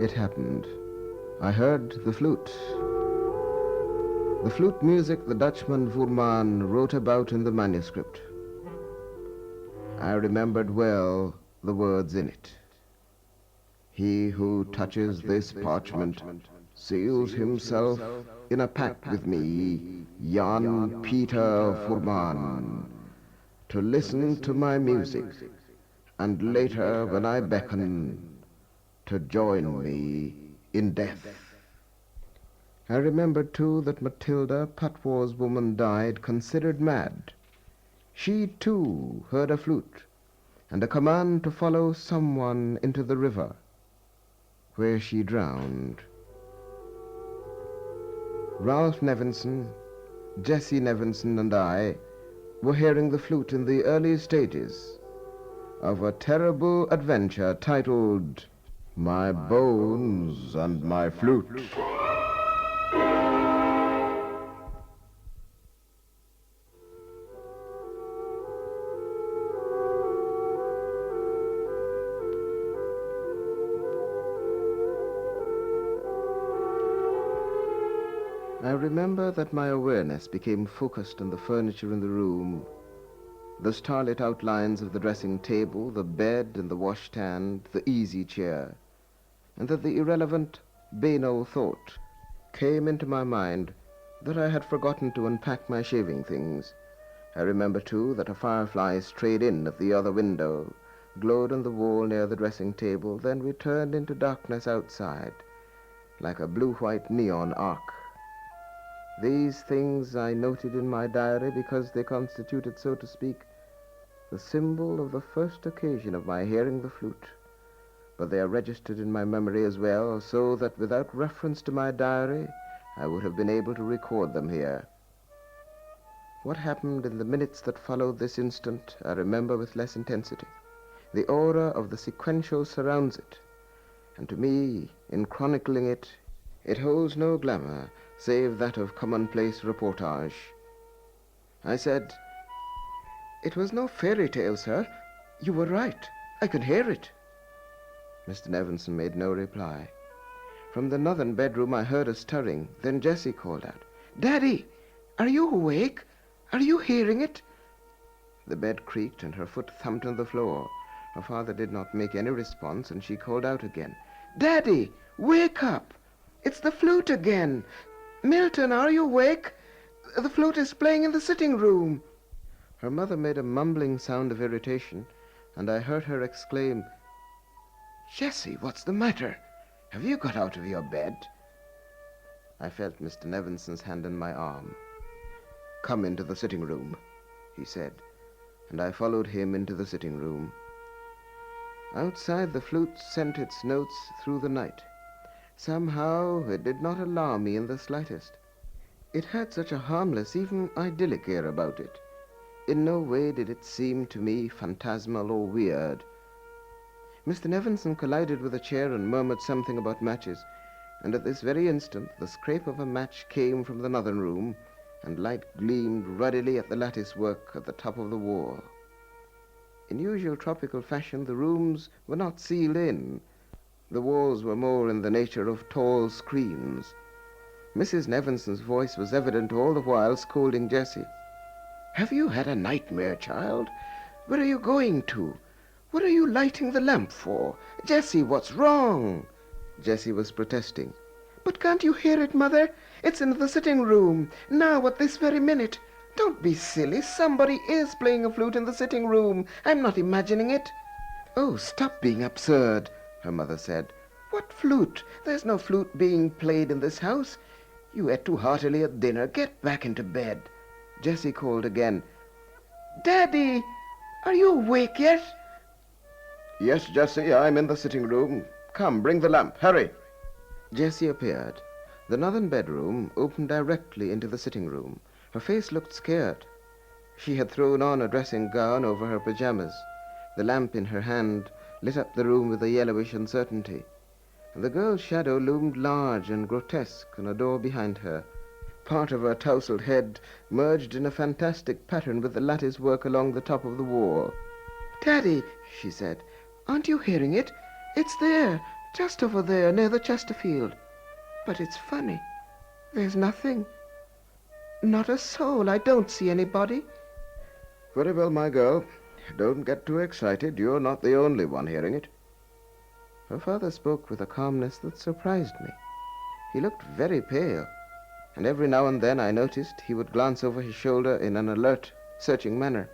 It happened. I heard the flute. The flute music the Dutchman Voerman wrote about in the manuscript. I remembered well the words in it. He who touches this parchment seals himself in a pact with me, Jan Peter Voerman, to listen to my music, and later when I beckon, to join me in death. I remembered too that Matilda, Patois' woman, died considered mad. She too heard a flute and a command to follow someone into the river, where she drowned. Ralph Nevinson, Jessie Nevinson, and I were hearing the flute in the early stages of a terrible adventure titled My Bones and My Flute. I remember that my awareness became focused on the furniture in the room, the starlit outlines of the dressing table, the bed and the washstand, the easy chair, and that the irrelevant, banal thought came into my mind that I had forgotten to unpack my shaving things. I remember, too, that a firefly strayed in at the other window, glowed on the wall near the dressing table, then returned into darkness outside, like a blue-white neon arc. These things I noted in my diary because they constituted, so to speak, the symbol of the first occasion of my hearing the flute. But they are registered in my memory as well, so that without reference to my diary, I would have been able to record them here. What happened in the minutes that followed this instant, I remember with less intensity. The aura of the sequential surrounds it, and to me, in chronicling it, it holds no glamour save that of commonplace reportage. I said, "It was no fairy tale, sir. You were right. I could hear it." Mr. Nevinson made no reply. From the northern bedroom I heard a stirring. Then Jessie called out, "Daddy, are you awake? Are you hearing it?" The bed creaked and her foot thumped on the floor. Her father did not make any response, and she called out again, "Daddy, wake up! It's the flute again! Milton, are you awake? The flute is playing in the sitting room." Her mother made a mumbling sound of irritation, and I heard her exclaim, "Jessie, what's the matter? Have you got out of your bed?" I felt Mr. Nevinson's hand on my arm. "Come into the sitting room," he said, and I followed him into the sitting room. Outside, the flute sent its notes through the night. Somehow it did not alarm me in the slightest. It had such a harmless, even idyllic air about it. In no way did it seem to me phantasmal or weird. Mr. Nevinson collided with a chair and murmured something about matches, and at this very instant the scrape of a match came from the northern room, and light gleamed ruddily at the lattice work at the top of the wall. In usual tropical fashion, the rooms were not sealed in. The walls were more in the nature of tall screens. Mrs. Nevinson's voice was evident all the while scolding Jessie. "Have you had a nightmare, child? Where are you going to? What are you lighting the lamp for? Jessie, what's wrong?" Jessie was protesting. "But can't you hear it, Mother? It's in the sitting room, now at this very minute. Don't be silly. Somebody is playing a flute in the sitting room. I'm not imagining it." "Oh, stop being absurd," her mother said. "What flute? There's no flute being played in this house. You ate too heartily at dinner. Get back into bed." Jessie called again, "Daddy, are you awake yet?" "Yes, Jessie, I'm in the sitting room. Come, bring the lamp. Hurry." Jessie appeared. The northern bedroom opened directly into the sitting room. Her face looked scared. She had thrown on a dressing gown over her pajamas. The lamp in her hand lit up the room with a yellowish uncertainty. The girl's shadow loomed large and grotesque on a door behind her. Part of her tousled head merged in a fantastic pattern with the lattice work along the top of the wall. "Daddy," she said, "aren't you hearing it? It's there, Just over there, near the Chesterfield. But it's funny. There's nothing. Not a soul. I don't see anybody. Very well, my girl. Don't get too excited. You're not the only one hearing it. Her father spoke with a calmness that surprised me. He looked very pale, and every now and then I noticed he would glance over his shoulder in an alert, searching manner.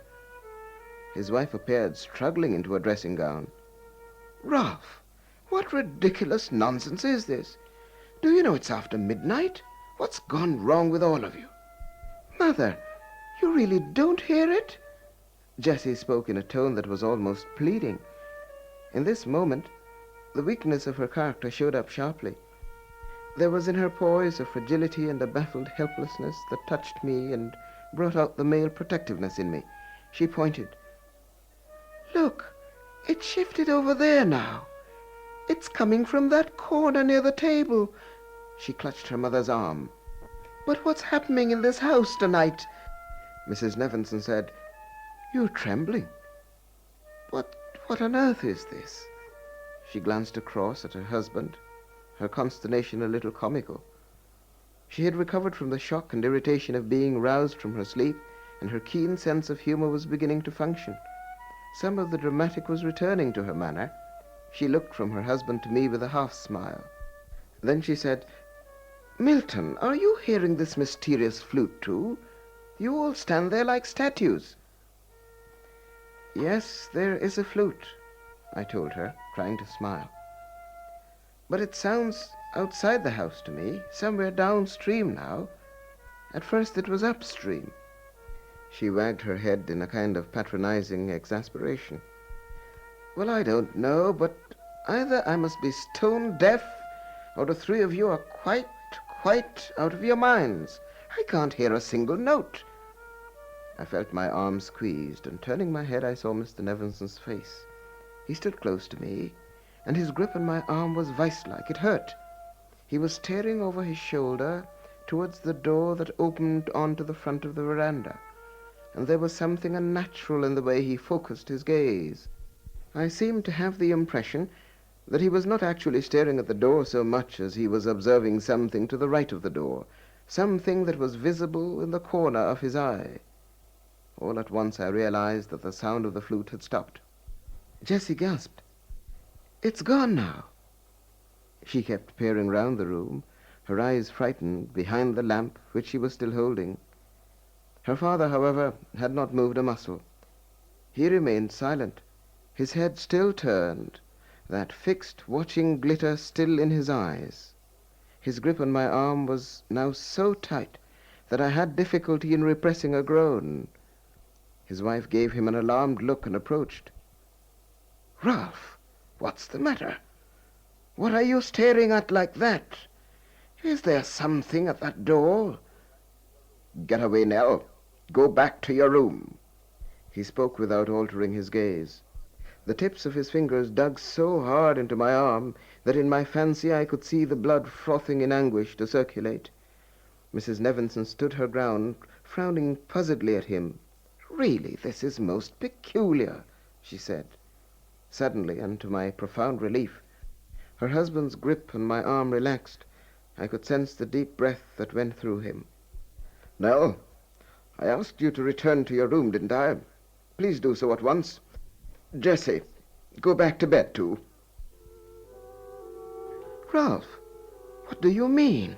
His wife appeared struggling into a dressing gown. Ralph, what ridiculous nonsense is this? Do you know it's after midnight? What's gone wrong with all of you? Mother, you really don't hear it? Jessie spoke in a tone that was almost pleading. In this moment, the weakness of her character showed up sharply. There was in her poise a fragility and a baffled helplessness that touched me and brought out the male protectiveness in me. She pointed. Look, it's shifted over there now. It's coming from that corner near the table. She clutched her mother's arm. But what's happening in this house tonight? Mrs. Nevinson said, You're trembling. What on earth is this? She glanced across at her husband, her consternation a little comical. She had recovered from the shock and irritation of being roused from her sleep, and her keen sense of humor was beginning to function. Some of the dramatic was returning to her manner. She looked from her husband to me with a half-smile. Then she said, Milton, are you hearing this mysterious flute too? You all stand there like statues. Yes, there is a flute, I told her, trying to smile. But it sounds outside the house to me, somewhere downstream now. At first it was upstream. She wagged her head in a kind of patronizing exasperation. Well, I don't know, but either I must be stone deaf, or the three of you are quite out of your minds. I can't hear a single note. I felt my arm squeezed, and turning my head I saw Mr. Nevinson's face. He stood close to me, and his grip on my arm was vice-like. It hurt. He was staring over his shoulder towards the door that opened onto the front of the veranda, and there was something unnatural in the way he focused his gaze. I seemed to have the impression that he was not actually staring at the door so much as he was observing something to the right of the door, something that was visible in the corner of his eye. All at once I realized that the sound of the flute had stopped. Jessie gasped. It's gone now. She kept peering round the room, her eyes frightened behind the lamp which she was still holding. Her father, however, had not moved a muscle. He remained silent, his head still turned, that fixed, watching glitter still in his eyes. His grip on my arm was now so tight that I had difficulty in repressing a groan. His wife gave him an alarmed look and approached. Ralph, what's the matter? What are you staring at like that? Is there something at that door? Get away, Nell. Go back to your room. He spoke without altering his gaze. The tips of his fingers dug so hard into my arm that in my fancy I could see the blood frothing in anguish to circulate. Mrs. Nevinson stood her ground, frowning puzzledly at him. Really, this is most peculiar, she said. Suddenly, and to my profound relief, her husband's grip on my arm relaxed. I could sense the deep breath that went through him. Nell, I asked you to return to your room, didn't I? Please do so at once. Jessie, go back to bed too. Ralph, what do you mean?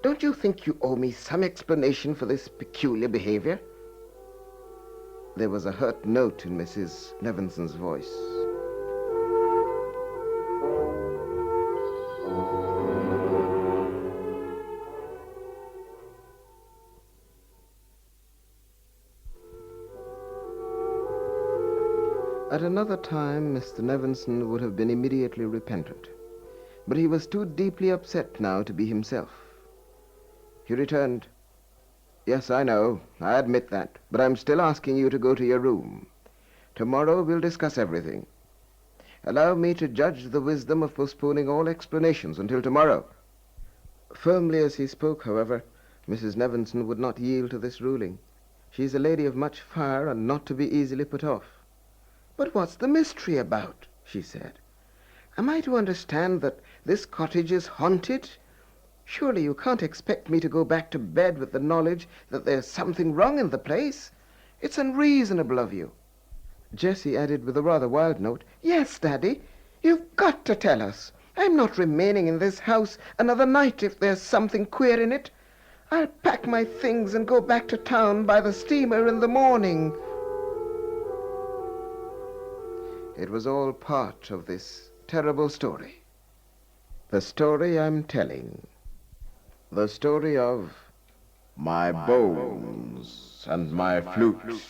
Don't you think you owe me some explanation for this peculiar behavior? There was a hurt note in Mrs. Nevinson's voice. At another time, Mr. Nevinson would have been immediately repentant, but he was too deeply upset now to be himself. He returned, Yes, I know, I admit that, but I'm still asking you to go to your room. Tomorrow we'll discuss everything. Allow me to judge the wisdom of postponing all explanations until tomorrow. Firmly as he spoke, however, Mrs. Nevinson would not yield to this ruling. She is a lady of much fire and not to be easily put off. But what's the mystery about? She said. Am I to understand that this cottage is haunted? Surely you can't expect me to go back to bed with the knowledge that there's something wrong in the place. It's unreasonable of you. Jessie added with a rather wild note, "Yes, Daddy, you've got to tell us. I'm not remaining in this house another night if there's something queer in it. I'll pack my things and go back to town by the steamer in the morning." It was all part of this terrible story. The story I'm telling. The story of my bones and my flute.